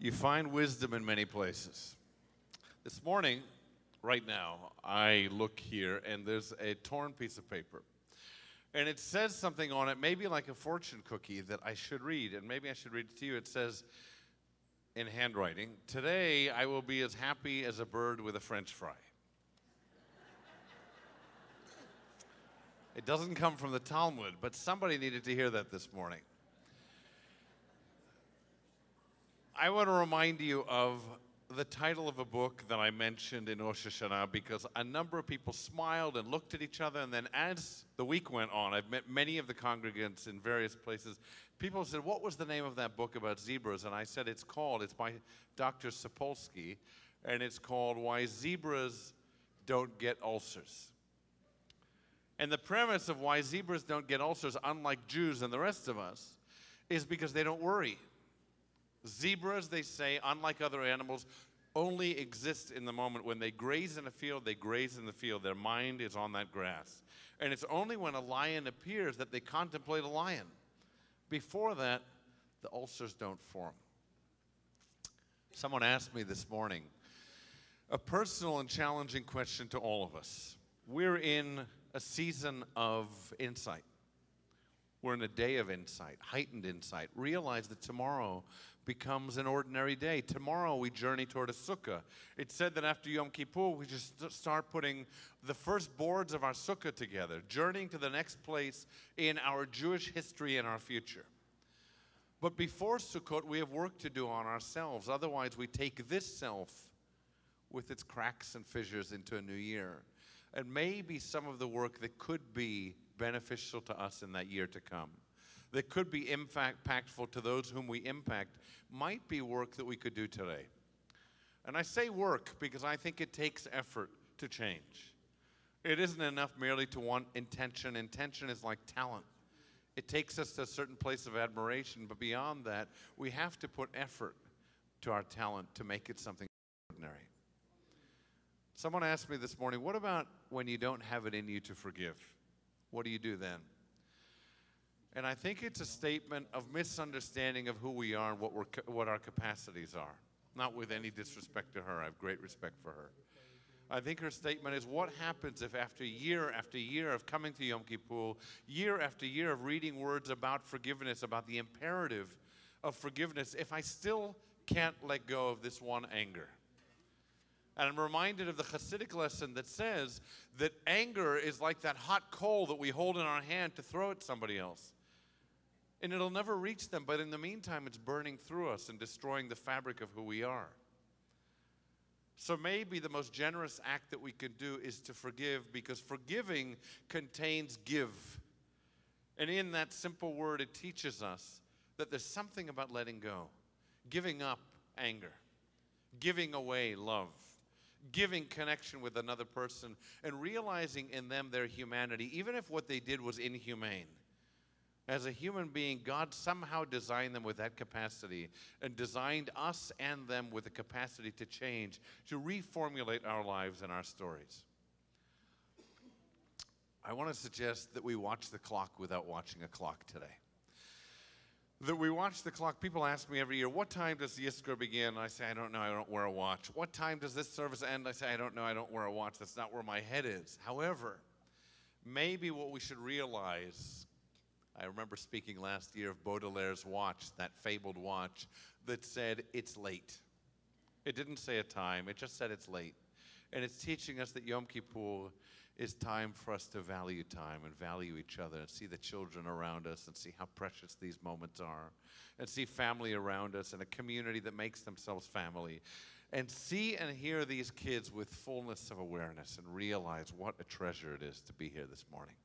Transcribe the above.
You find wisdom in many places. This morning, right now, I look here and there's a torn piece of paper. And it says something on it, maybe like a fortune cookie, that I should read. And maybe I should read it to you. It says in handwriting, "Today I will be as happy as a bird with a French fry." It doesn't come from the Talmud, but somebody needed to hear that this morning. I want to remind you of the title of a book that I mentioned in Rosh Hashanah because a number of people smiled and looked at each other, and then as the week went on, I've met many of the congregants in various places. People said, "What was the name of that book about zebras?" And I said, it's by Dr. Sapolsky, and it's called Why Zebras Don't Get Ulcers. And the premise of why zebras don't get ulcers, unlike Jews and the rest of us, is because they don't worry. Zebras, they say, unlike other animals, only exist in the moment. When they graze in a field, they graze in the field. Their mind is on that grass. And it's only when a lion appears that they contemplate a lion. Before that, the ulcers don't form. Someone asked me this morning a personal and challenging question to all of us. We're in a season of insight. We're in a day of insight, heightened insight. Realize that tomorrow becomes an ordinary day. Tomorrow we journey toward a sukkah. It's said that after Yom Kippur, we just start putting the first boards of our sukkah together, journeying to the next place in our Jewish history and our future. But before Sukkot, we have work to do on ourselves. Otherwise, we take this self with its cracks and fissures into a new year. And maybe some of the work that could be beneficial to us in that year to come, that could be impactful to those whom we impact, might be work that we could do today. And I say work because I think it takes effort to change. It isn't enough merely to want intention. Intention is like talent. It takes us to a certain place of admiration, but beyond that, we have to put effort to our talent to make it something ordinary. Someone asked me this morning, what about when you don't have it in you to forgive? What do you do then? And I think it's a statement of misunderstanding of who we are and what our capacities are. Not with any disrespect to her. I have great respect for her. I think her statement is, what happens if after year of coming to Yom Kippur, year after year of reading words about forgiveness, about the imperative of forgiveness, if I still can't let go of this one anger? And I'm reminded of the Hasidic lesson that says that anger is like that hot coal that we hold in our hand to throw at somebody else. And it'll never reach them, but in the meantime, it's burning through us and destroying the fabric of who we are. So maybe the most generous act that we can do is to forgive, because forgiving contains give. And in that simple word, it teaches us that there's something about letting go, giving up anger, giving away love, giving connection with another person, and realizing in them their humanity, even if what they did was inhumane. As a human being, God somehow designed them with that capacity and designed us and them with the capacity to change, to reformulate our lives and our stories. I want to suggest that we watch the clock without watching a clock today. That we watch the clock. People ask me every year, what time does the Yizkor begin? I say, I don't know, I don't wear a watch. What time does this service end? I say, I don't know, I don't wear a watch. That's not where my head is. However, maybe what we should realize, I remember speaking last year of Baudelaire's watch, that fabled watch that said, it's late. It didn't say a time, it just said it's late. And it's teaching us that Yom Kippur is time for us to value time and value each other and see the children around us and see how precious these moments are and see family around us and a community that makes themselves family and see and hear these kids with fullness of awareness and realize what a treasure it is to be here this morning.